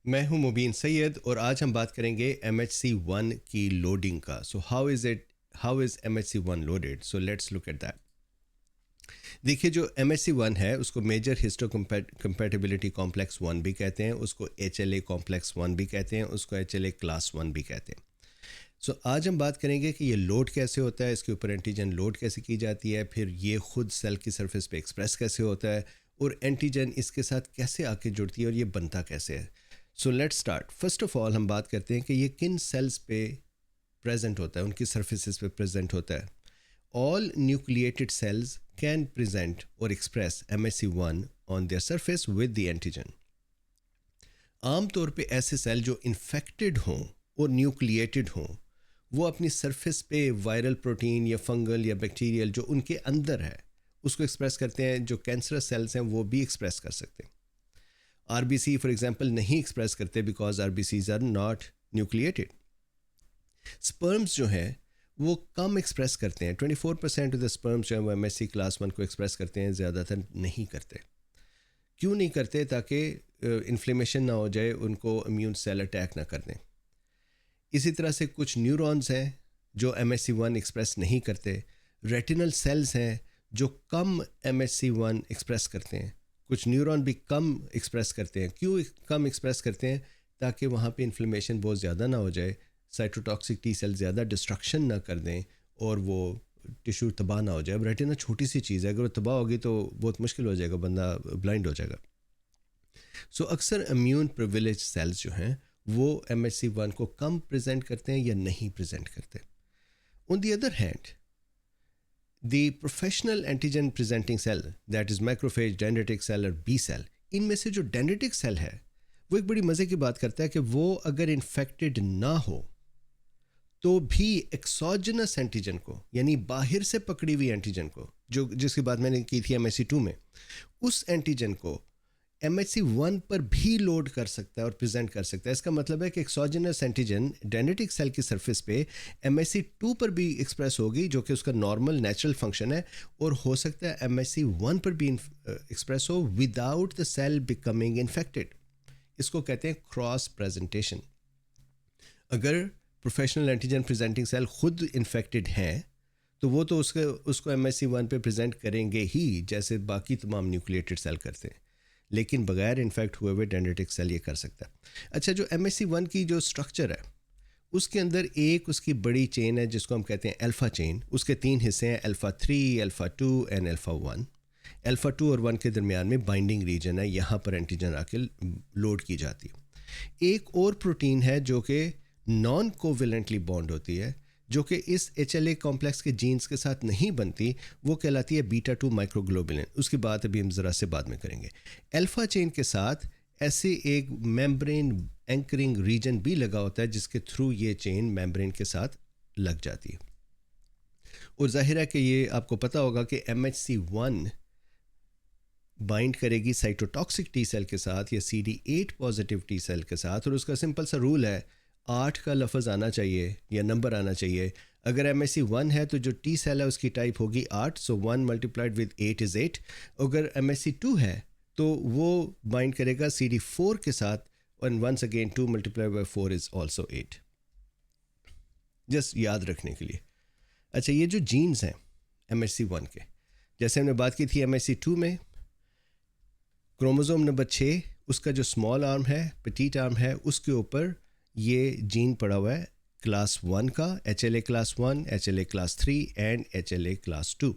मैं हूं मुबीन सैयद और आज हम बात करेंगे MHC1 की लोडिंग का। So how is MHC1 loaded? So let's look at that. देखिए, जो MHC1 है उसको मेजर हिस्टो कंपैटिबिलिटी कॉम्प्लेक्स 1 भी कहते हैं, उसको HLA कॉम्प्लेक्स 1 भी कहते हैं, उसको HLA क्लास 1 भी कहते हैं। सो आज हम बात करेंगे कि ये लोड कैसे होता है, इसके ऊपर एंटीजन लोड कैसे की जाती है, फिर ये खुद सेल की सरफेस पे एक्सप्रेस कैसे होता है और एंटीजन इसके साथ कैसे आके जुड़ती है और ये बनता कैसे है। So let's start. First of all हम बात करते हैं कि ये किन सेल्स पे प्रेजेंट होता है, उनकी सर्फेसिस पे प्रेजेंट होता है। All nucleated cells can present और express MHC1 on their surface with the antigen. आमतौर पे ऐसे सेल जो इन्फेक्टेड हों और न्यूक्लिएटेड हों वो अपनी सरफेस पे वायरल प्रोटीन या फंगल या बैक्टीरियल जो उनके अंदर है उसको एक्सप्रेस करते हैं। जो कैंसरस सेल्स हैं वो भी एक्सप्रेस कर सकते हैं। RBC फॉर एग्जांपल नहीं एक्सप्रेस करते because RBCs are not nucleated. Sperms जो है वो कम एक्सप्रेस करते हैं। 24% ऑफ द स्पर्म्स जो है वो MHC क्लास 1 को एक्सप्रेस करते हैं, ज़्यादातर नहीं करते। क्यों नहीं करते? ताकि इन्फ्लेमेशन ना हो जाए, उनको इम्यून सेल अटैक ना कर दें। इसी तरह से कुछ न्यूरॉन्स हैं जो MHC1 एक्सप्रेस नहीं करते। रेटिनल सेल्स हैं जो कम MHC1 एक्सप्रेस करते हैं। कुछ न्यूरॉन भी कम एक्सप्रेस करते हैं। क्यों कम एक्सप्रेस करते हैं? ताकि वहाँ पे इन्फ्लेमेशन बहुत ज़्यादा ना हो जाए, साइटोटॉक्सिक टी सेल ज़्यादा डिस्ट्रक्शन ना कर दें और वो टिश्यू तबाह ना हो जाए। अब रेटिना छोटी सी चीज़ है, अगर वो तबाह होगी तो बहुत मुश्किल हो जाएगा, बंदा ब्लाइंड हो जाएगा। सो अक्सर इम्यून प्रिविलेज सेल्स जो हैं वो MHC1 को कम प्रेजेंट करते हैं या नहीं प्रेजेंट करते। On the other hand the professional antigen presenting cell that is macrophage, dendritic cell और बी सेल, इनमें से जो डेंड्रिटिक सेल है वो एक बड़ी मज़े की बात करता है कि वो अगर इन्फेक्टेड ना हो तो भी एक्सोजनस एंटीजन को, यानी बाहर से पकड़ी हुई एंटीजन को, जो जिसकी बात मैंने की थी MHC2 में, उस एंटीजन को MHC1 पर भी लोड कर सकता है और प्रेजेंट कर सकता है। इसका मतलब है कि एक्सोजनस एंटीजन डेंड्रिटिक सेल की सरफेस पे MHC2 पर भी एक्सप्रेस होगी, जो कि उसका नॉर्मल नेचुरल फंक्शन है, और हो सकता है MHC1 पर भी एक्सप्रेस हो without the cell becoming infected. इसको कहते हैं क्रॉस प्रेजेंटेशन। अगर प्रोफेशनल एंटीजन प्रेजेंटिंग सेल खुद इन्फेक्टेड हैं तो वो तो उसको MHC1 पे प्रेजेंट करेंगे ही, जैसे बाकी तमाम न्यूक्लिएटेड सेल करते हैं, लेकिन बगैर इन्फेक्ट हुए हुए डेंड्रिटिक सेल ये कर सकता है। अच्छा, जो MHC1 की जो स्ट्रक्चर है उसके अंदर एक उसकी बड़ी चेन है जिसको हम कहते हैं अल्फ़ा चेन। उसके 3 हिस्से हैं, alpha 3, alpha 2 and alpha 1। Alpha 2 और 1 के दरमियान में बाइंडिंग रीजन है, यहाँ पर एंटीजन आके लोड की जाती है। एक और प्रोटीन है जो कि नॉन कोवेलेंटली बॉन्ड होती है, जो कि इस HLA कॉम्प्लेक्स के जीन्स के साथ नहीं बनती, वो कहलाती है β2 माइक्रोग्लोबुलिन। उसकी बात अभी हम ज़रा से बाद में करेंगे। अल्फ़ा चेन के साथ ऐसे एक मेम्ब्रेन एंकरिंग रीजन भी लगा होता है जिसके थ्रू ये चेन मेम्ब्रेन के साथ लग जाती है। और जाहिर है कि ये आपको पता होगा कि MHC1 बाइंड करेगी साइटोटॉक्सिक टी सेल के साथ या CD8 पॉजिटिव टी सेल के साथ, और उसका सिंपल सा रूल है 8 का लफ्ज़ आना चाहिए या नंबर आना चाहिए। अगर MHC1 है तो जो टी सेल है उसकी टाइप होगी 8, सो 1 मल्टीप्लाइड विद 8 इज़ 8। अगर MHC2 है तो वो बाइंड करेगा CD4 के साथ, and once again 2 multiplied by 4 is also 8, जस्ट याद रखने के लिए। अच्छा, ये जो जीन्स हैं MHC1 के, जैसे हमने बात की थी MHC2 में, क्रोमोसोम नंबर 6 उसका जो स्मॉल आर्म है, पेटीट आर्म है, उसके ऊपर ये जीन पड़ा हुआ है क्लास 1 का, HLA class 1, HLA class 3 and HLA class 2।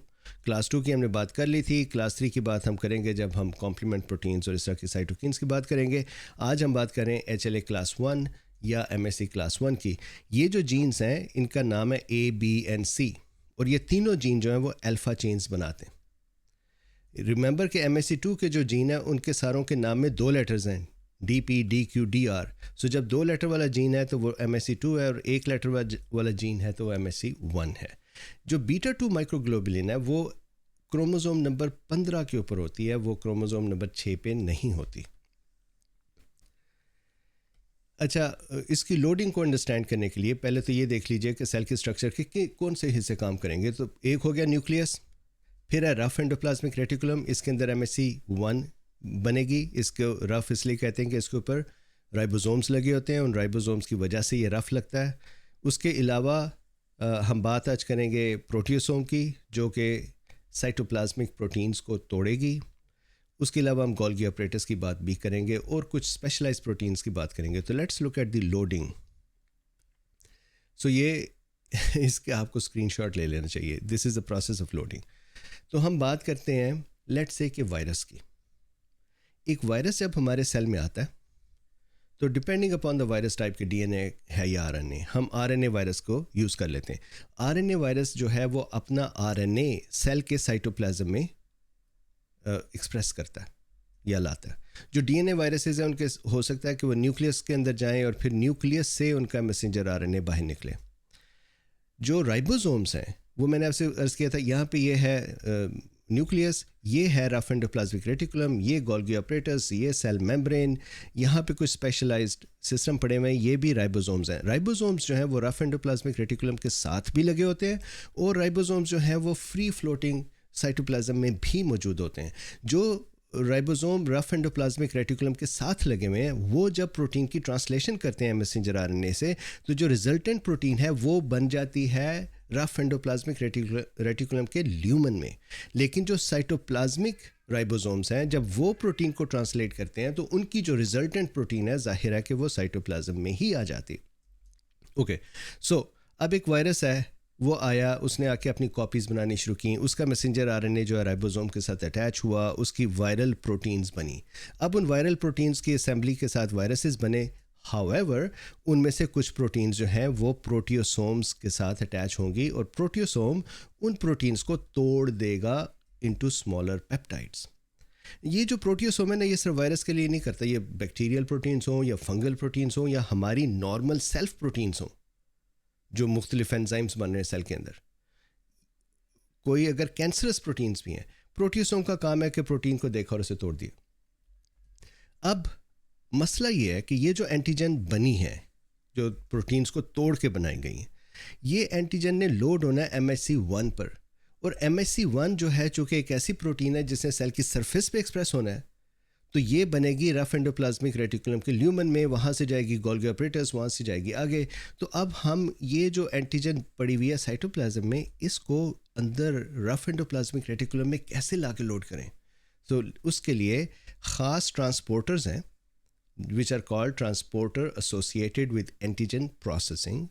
Class 2 की हमने बात कर ली थी। क्लास 3 की बात हम करेंगे जब हम कॉम्प्लीमेंट प्रोटीन्स और इस तरह की साइटोकिन्स की बात करेंगे। आज हम बात करें HLA क्लास 1 या MHC क्लास 1 की। ये जो जीन्स हैं इनका नाम है A, B एंड C, और ये तीनों जीन जो हैं वो अल्फ़ा चेन्स बनाते हैं। रिमेंबर कि MHC2 के जो जीन है उनके सारों के नाम में 2 लेटर्स हैं, DP, DQ, DR। सो जब 2 लेटर वाला जीन है तो वो MHC2 है, और 1 लेटर वाला जीन है तो वो MHC1 है। जो β2 माइक्रोग्लोबुलिन है वो क्रोमोसोम नंबर 15 के ऊपर होती है, वो क्रोमोसोम नंबर 6 पे नहीं होती। अच्छा, इसकी लोडिंग को अंडरस्टैंड करने के लिए पहले तो ये देख लीजिए कि सेल के स्ट्रक्चर के कौन से हिस्से काम करेंगे। तो एक हो गया न्यूक्लियस, फिर है रफ एंडोप्लाज्मिक रेटिकुलम, इसके अंदर MHC1 बनेगी। इसको रफ इसलिए कहते हैं कि इसके ऊपर राइबोसोम्स लगे होते हैं, उन राइबोसोम्स की वजह से ये रफ लगता है। उसके अलावा हम बात आज करेंगे प्रोटियोसोम की, जो कि साइटोप्लाज्मिक प्रोटीन्स को तोड़ेगी। उसके अलावा हम गोल्गी ऑपरेटर्स की बात भी करेंगे और कुछ स्पेशलाइज्ड प्रोटीन्स की बात करेंगे। तो let's look at the loading. So ये इसके आपको स्क्रीनशॉट ले लेना चाहिए। This is the process of loading. तो हम बात करते हैं लेट्स से कि वायरस की। एक वायरस जब हमारे सेल में आता है तो depending upon the virus type के डीएनए है या आरएनए, हम आरएनए वायरस को यूज़ कर लेते हैं। आरएनए वायरस जो है वो अपना आरएनए सेल के साइटोप्लाज्म में एक्सप्रेस करता है या लाता है। जो डीएनए वायरसेस हैं उनके हो सकता है कि वो न्यूक्लियस के अंदर जाएं और फिर न्यूक्लियस से उनका मैसेंजर आरएनए बाहर निकले। जो राइबोसोम्स हैं वो मैंने आपसे अर्ज़ किया था, यहाँ पे ये है न्यूक्लियस, ये है रफ एंडोप्लाज्मिक रेटिकुलम, ये गोल्गी ऑपरेटर्स, ये सेल मेम्ब्रेन, यहाँ पे कुछ स्पेशलाइज्ड सिस्टम पड़े हुए हैं, ये भी राइबोसोम्स हैं। राइबोसोम्स जो हैं वो रफ एंडोप्लाज्मिक रेटिकुलम के साथ भी लगे होते हैं और राइबोसोम्स जो हैं वो फ्री फ्लोटिंग साइटोप्लाज्म में भी मौजूद होते हैं। जो राइबोसोम रफ एंडोप्लाज्मिक रेटिकुलम के साथ लगे हुए हैं वो जब प्रोटीन की ट्रांसलेशन करते हैं मैसेंजर आरएनए से, तो जो रिजल्टेंट प्रोटीन है वो बन जाती है रफ एंडोप्लाज्मिक रेटिकुलम के ल्यूमन में। लेकिन जो साइटोप्लाज्मिक राइबोसोम्स हैं जब वो प्रोटीन को ट्रांसलेट करते हैं तो उनकी जो रिजल्टेंट प्रोटीन है जाहिर है कि वो साइटोप्लाज्म में ही आ जाती। ओके, सो अब एक वायरस है, वो आया, उसने आके अपनी कॉपीज़ बनानी शुरू की, उसका मैसेंजर आरएनए जो है राइबोसोम के साथ अटैच हुआ, उसकी वायरल प्रोटीन्स बनी। अब उन वायरल प्रोटीन्स की असेंबली के साथ वायरसेस बने। हाउएवर उनमें से कुछ प्रोटीन्स जो हैं वो प्रोटियोसोम्स के साथ अटैच होंगी और प्रोटियोसोम उन प्रोटीन्स को तोड़ देगा इनटू स्मॉलर पेप्टाइड्स। ये जो प्रोटियोसोम है ना, ये सिर्फ वायरस के लिए नहीं करता, ये बैक्टीरियल प्रोटीन्स हों या फंगल प्रोटीन्स हों या हमारी नॉर्मल सेल्फ प्रोटीन्स हों जो मुख्तलिफ एंजाइम्स बन रहे हैं सेल के अंदर। कोई अगर कैंसरस प्रोटीन्स भी हैं, प्रोटियोसोम का काम है कि प्रोटीन को देखा और उसे तोड़ दिया। अब मसला ये है कि ये जो एंटीजन बनी है, जो प्रोटीन्स को तोड़ के बनाई गई हैं, ये एंटीजन ने लोड होना है MHC1 पर। और MHC1 जो है चूँकि एक ऐसी प्रोटीन है जिसने सेल की सरफेस पे एक्सप्रेस होना है, तो ये बनेगी रफ एंडोप्लाज्मिक रेटिकुलम के ल्यूमन में, वहाँ से जाएगी गोल्गी ऑपरेटर्स, वहाँ से जाएगी आगे। तो अब हम ये जो एंटीजन पड़ी हुई है साइटोप्लाज्म में, इसको अंदर रफ एंडोप्लाज्मिक रेटिकुलम में कैसे ला के लोड करें? तो उसके लिए ख़ास ट्रांसपोर्टर्स हैं which are called transporter associated with antigen processing.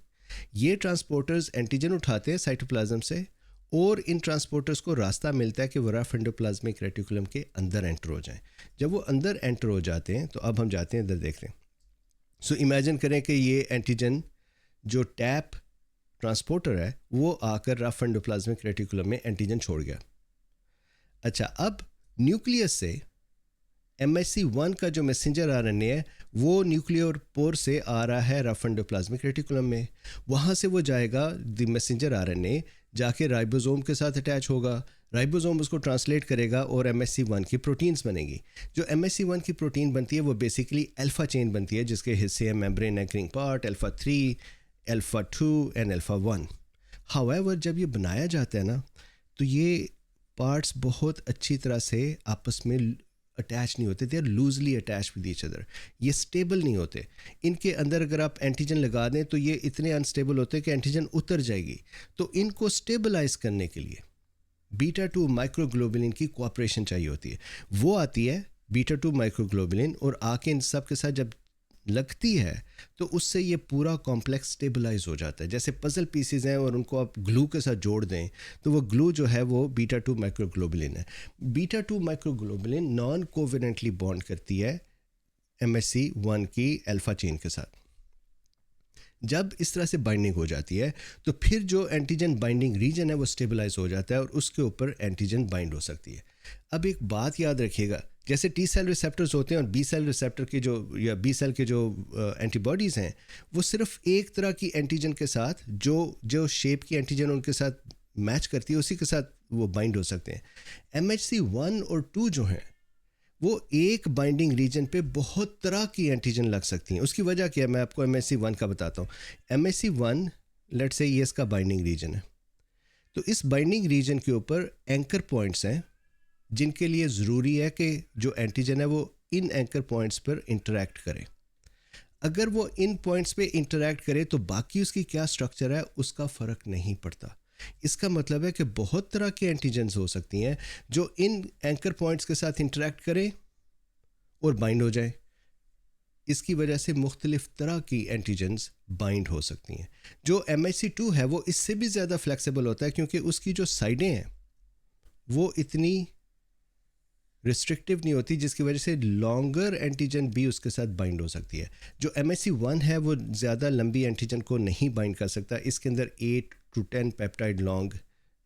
ये ट्रांसपोर्टर्स एंटीजन उठाते हैं साइटोप्लाज्म से और इन ट्रांसपोर्टर्स को रास्ता मिलता है कि वो रफ एंडोप्लाज्मिक रेटिकुलम के अंदर एंटर हो जाएं। जब वो अंदर एंटर हो जाते हैं तो अब हम जाते हैं इधर देखते हैं। सो इमेजिन करें कि ये एंटीजन जो टैप ट्रांसपोर्टर है वो आकर रफ एंडोप्लाज्मिक रेटिकुलम में एंटीजन छोड़ गया। अच्छा, अब न्यूक्लियस से MHC1 का जो मैसेंजर आरएनए है वो न्यूक्लियर पोर से आ रहा है रफ एंडोप्लाज्मिक रेटिकुलम में। वहाँ से वो जाएगा, द मैसेंजर आरएनए जाके राइबोसोम के साथ अटैच होगा, राइबोसोम उसको ट्रांसलेट करेगा और MHC1 की प्रोटीन्स बनेगी। जो MHC1 की प्रोटीन बनती है वो बेसिकली अल्फ़ा चेन बनती है जिसके हिस्से हैं membrane anchoring part, alpha 3, alpha 2 and alpha 1। However जब ये बनाया जाता है ना, तो ये पार्ट्स बहुत अच्छी तरह से आपस में अटैच नहीं होते, they are loosely attach with each other. ये स्टेबल नहीं होते। इनके अंदर अगर आप एंटीजन लगा दें तो ये इतने अनस्टेबल होते हैं कि एंटीजन उतर जाएगी। तो इनको स्टेबलाइज करने के लिए बीटा 2 माइक्रोग्लोबुलिन की कोऑपरेशन चाहिए होती है। वो आती है बीटा 2 माइक्रोग्लोबुलिन और आके इन सब के साथ जब लगती है तो उससे ये पूरा कॉम्प्लेक्स स्टेबलाइज हो जाता है। जैसे पजल पीसेस हैं और उनको आप ग्लू के साथ जोड़ दें तो वो ग्लू जो है वो बीटा 2 माइक्रोग्लोबुलिन है। Beta 2 microglobulin non covalently bond करती है MHC1 की अल्फ़ा चेन के साथ। जब इस तरह से बाइंडिंग हो जाती है तो फिर जो एंटीजन बाइंडिंग रीजन है वो स्टेबलाइज हो जाता है और उसके ऊपर एंटीजन बाइंड हो सकती है। अब एक बात याद रखिएगा, जैसे T सेल रिसेप्टर्स होते हैं और B सेल रिसेप्टर के जो या B सेल के जो एंटीबॉडीज़ हैं वो सिर्फ एक तरह की एंटीजन के साथ जो शेप की एंटीजन उनके साथ मैच करती है उसी के साथ वो बाइंड हो सकते हैं। MHC1 और 2 जो हैं वो एक बाइंडिंग रीजन पे बहुत तरह की एंटीजन लग सकती हैं। उसकी वजह क्या है मैं आपको MHC1 का बताता हूँ। MHC1 लेट्स से ये इसका बाइंडिंग रीजन है, तो इस बाइंडिंग रीजन के ऊपर एंकर पॉइंट्स हैं जिनके लिए ज़रूरी है कि जो एंटीजन है वो इन एंकर पॉइंट्स पर इंटरेक्ट करे। अगर वो इन पॉइंट्स पे इंटरेक्ट करे तो बाकी उसकी क्या स्ट्रक्चर है उसका फ़र्क नहीं पड़ता। इसका मतलब है कि बहुत तरह के एंटीजन्स हो सकती हैं जो इन एंकर पॉइंट्स के साथ इंटरेक्ट करें और बाइंड हो जाए। इसकी वजह से मुख्तलिफ तरह की एंटीजन्स बाइंड हो सकती हैं। जो MHC2 है वो इससे भी ज़्यादा फ्लेक्सिबल होता है क्योंकि उसकी जो साइडें हैं वो इतनी रिस्ट्रिक्टिव नहीं होती, जिसकी वजह से लॉन्गर एंटीजन भी उसके साथ बाइंड हो सकती है। जो MHC1 है वो ज़्यादा लंबी एंटीजन को नहीं बाइंड कर सकता। इसके अंदर 8 to 10 पेप्टाइड लॉन्ग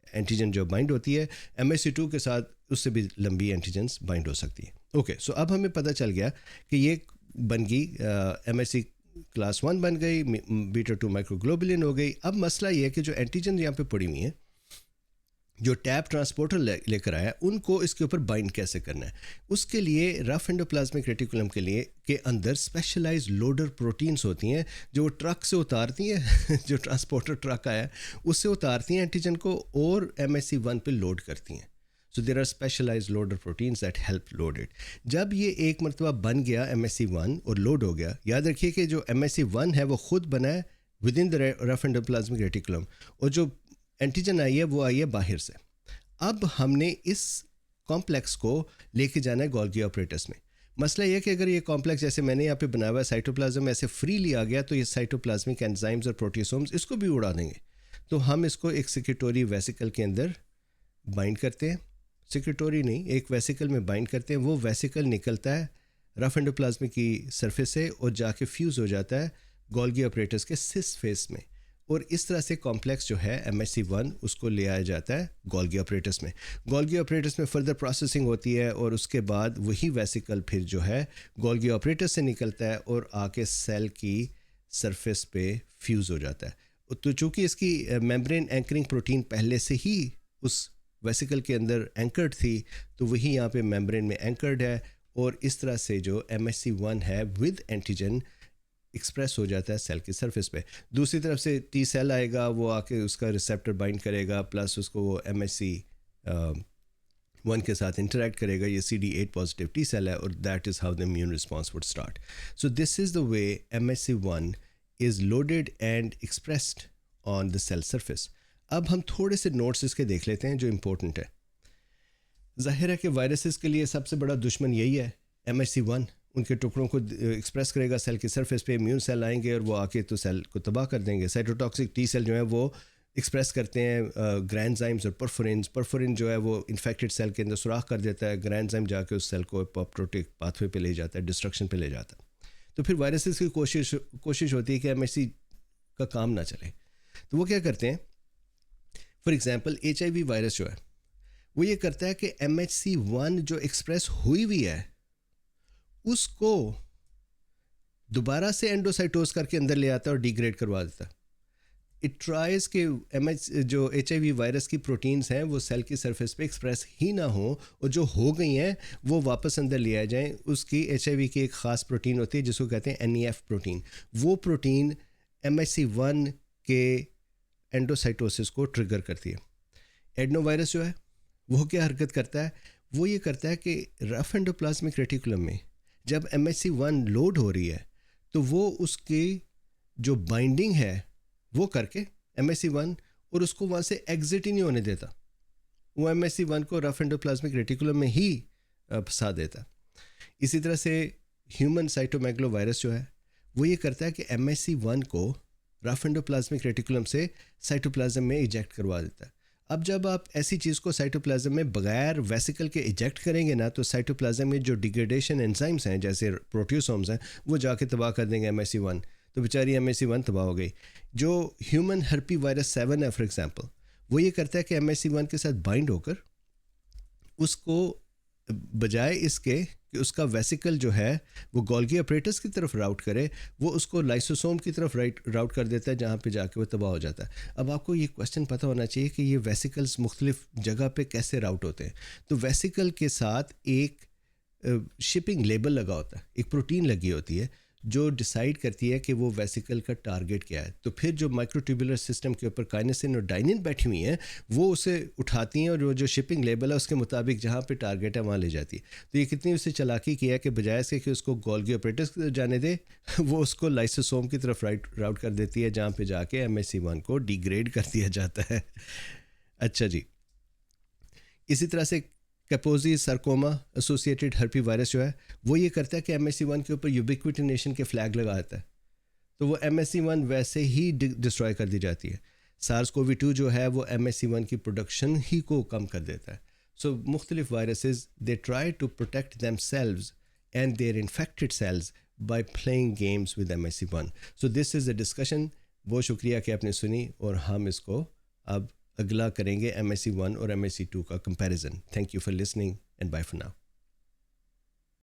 एंटीजन जो बाइंड होती है, MHC2 के साथ उससे भी लंबी एंटीजन्स बाइंड हो सकती है। ओके, सो अब हमें पता चल गया कि ये बन गई MHC क्लास 1 बन गई, बीटा 2 माइक्रोग्लोबुलिन हो गई। अब मसला ये है कि जो एंटीजन यहाँ पे पड़ी हुई हैं, जो टैप ट्रांसपोर्टर लेकर आया, उनको इसके ऊपर बाइंड कैसे करना है। उसके लिए रफ एंडोप्लाज्मिक रेटिकुलम के लिए के अंदर स्पेशलाइज लोडर प्रोटीन्स होती हैं जो ट्रक से उतारती हैं जो ट्रांसपोर्टर ट्रक आया उससे उतारती हैं एंटीजन को और MHC1 पे लोड करती हैं। So there are specialize loader proteins that help load it. जब ये एक मरतबा बन गया MHC1 और लोड हो गया, याद रखिए कि जो MHC1 है वो खुद बना है with in the rough endoplasmic reticulum और जो एंटीजन आई है वो आई है बाहर से। अब हमने इस कॉम्प्लेक्स को लेके जाना है गोल्गी ऑपरेटस में। मसला यह कि अगर ये कॉम्प्लेक्स जैसे मैंने यहाँ पे बनाया हुआ है साइटोप्लाज्म में ऐसे फ्रीली आ गया तो ये साइटोप्लाज्मिक एंजाइम्स और प्रोटियोसोम्स इसको भी उड़ा देंगे। तो हम इसको एक सिक्रेटरी वेसिकल के अंदर बाइंड करते हैं, सिक्रेटरी नहीं, एक वेसिकल में बाइंड करते हैं। वो वेसिकल निकलता है रफ एंडोप्लाज्मिक की सरफेस से और जाके फ्यूज़ हो जाता है गोल्गी ऑपरेटस के सिस फेस में, और इस तरह से कॉम्प्लेक्स जो है MHC1 उसको ले आया जाता है गोल्गी ऑपरेटस में। गोल्गी ऑपरेटस में फर्दर प्रोसेसिंग होती है और उसके बाद वही वेसिकल फिर जो है गोल्गी ऑपरेटस से निकलता है और आके सेल की सरफेस पे फ्यूज़ हो जाता है। तो चूँकि इसकी मेम्ब्रेन एंकरिंग प्रोटीन पहले से ही उस वेसिकल के अंदर एंकर्ड थी तो वही यहाँ पे मेम्ब्रेन में एंकर्ड है और इस तरह से जो MHC1 है विद एंटीजन एक्सप्रेस हो जाता है सेल की सरफेस पे। दूसरी तरफ से T सेल आएगा, वो आके उसका रिसेप्टर बाइंड करेगा प्लस उसको वो MHC1 के साथ इंटरेक्ट करेगा। ये CD8 पॉजिटिव T सेल है और that is how the immune response would start. So this is the way MHC1 is loaded and expressed on the cell surface. अब हम थोड़े से नोट्स इसके देख लेते हैं जो इम्पोर्टेंट है। जाहिर है कि वायरसेस के लिए सबसे बड़ा दुश्मन यही है MHC1। उनके टुकड़ों को एक्सप्रेस करेगा सेल की सरफेस पे, इम्यून सेल आएंगे और वो आके तो सेल को तबाह कर देंगे। साइटोटॉक्सिक T सेल जो है वो एक्सप्रेस करते हैं ग्रैंडजाइम्स और परफोरिन्स। परफोरिन जो है वो इन्फेक्टेड सेल के अंदर सुराख कर देता है, ग्रैंडजाइम जाके उस सेल को एपोप्टोटिक पाथवे पे ले जाता है, डिस्ट्रक्शन पे ले जाता है। तो फिर वायरसेस की कोशिश होती है कि MHC का काम ना चले, तो वो क्या करते हैं, फॉर एग्जाम्पल HIV वायरस जो है वो ये करता है कि MHC1 जो एक्सप्रेस हुई हुई है उसको दोबारा से एंडोसाइटोज करके अंदर ले आता है और डिग्रेड करवा देता है। इट ट्राइज के जो HIV वायरस की प्रोटीन्स हैं वो सेल की सरफेस पे एक्सप्रेस ही ना हो और जो हो गई हैं वो वापस अंदर ले आ जाएं। उसकी HIV की एक ख़ास प्रोटीन होती है जिसको कहते हैं NEF प्रोटीन। वो प्रोटीन MHC1 के एंडोसाइटोसिस को ट्रिगर करती है। एडनो वायरस जो है वो क्या हरकत करता है, वो ये करता है कि रफ एंडोप्लाज्मिक रेटिकुलम में जब MHC1 लोड हो रही है तो वो उसकी जो बाइंडिंग है वो करके MHC1 और उसको वहाँ से एग्जिट ही नहीं होने देता, वो MHC1 को रफ एंडोप्लाज्मिक रेटिकुलम में ही फंसा देता। इसी तरह से ह्यूमन साइटोमेगलो वायरस जो है वो ये करता है कि MHC1 को रफ एंडोप्लाज्मिक रेटिकुलम से साइटोप्लाज्म में इजेक्ट करवा देता है। अब जब आप ऐसी चीज़ को साइटोप्लाज्म में बगैर वेसिकल के इजेक्ट करेंगे ना तो साइटोप्लाज्म में जो डिग्रेडेशन एंजाइम्स हैं जैसे प्रोटियोसोम्स हैं वो जाके तबाह कर देंगे MHC1, तो बेचारी MHC1 तबाह हो गई। जो ह्यूमन हर्पी वायरस 7 है फॉर एग्जांपल, वो ये करता है कि MHC1 के साथ बाइंड होकर उसको बजाय इसके कि उसका वेसिकल जो है वो गोल्गी ऑपरेटस की तरफ राउट करे, वो उसको लाइसोसोम की तरफ राउट कर देता है जहाँ पे जाके वो तबाह हो जाता है। अब आपको ये क्वेश्चन पता होना चाहिए कि ये वेसिकल्स मुख्तलिफ जगह पे कैसे राउट होते हैं। तो वेसिकल के साथ एक शिपिंग लेबल लगा होता है, एक प्रोटीन लगी होती है जो डिसाइड करती है कि वो वेसिकल का टारगेट क्या है। तो फिर जो माइक्रोट्यूबुलर सिस्टम के ऊपर काइनेसिन और डाइनिन बैठी हुई हैं, वो उसे उठाती हैं और वो जो शिपिंग लेबल है उसके मुताबिक जहाँ पे टारगेट है वहाँ ले जाती है। तो ये कितनी उससे चालाकी किया है कि बजाय इसके कि उसको गोल्गी ऑपरेटर्स जाने दे, वो उसको लाइसोसोम की तरफ राउट कर देती है, जहाँ पे जाके MHC1 को डिग्रेड कर दिया जाता है। अच्छा जी, इसी तरह से कैपोजी sarcoma एसोसिएटेड हर्पी वायरस जो है, वो ये करता है कि MHC1 के ऊपर यूबिक्विटिनेशन के फ्लैग लगाता है, तो वो MHC1 वैसे ही डिस्ट्रॉय कर दी जाती है। SARS-CoV-2 जो है वो MHC1 की प्रोडक्शन ही को कम कर देता है। सो मुख्तलिफ viruses they try to protect themselves and their infected cells by playing games with MHC1। So this is a discussion. बहुत शुक्रिया कि आपने सुनी, और हम इसको अब अगला करेंगे MHC1 और MHC2 का comparison. Thank you for listening and bye for now.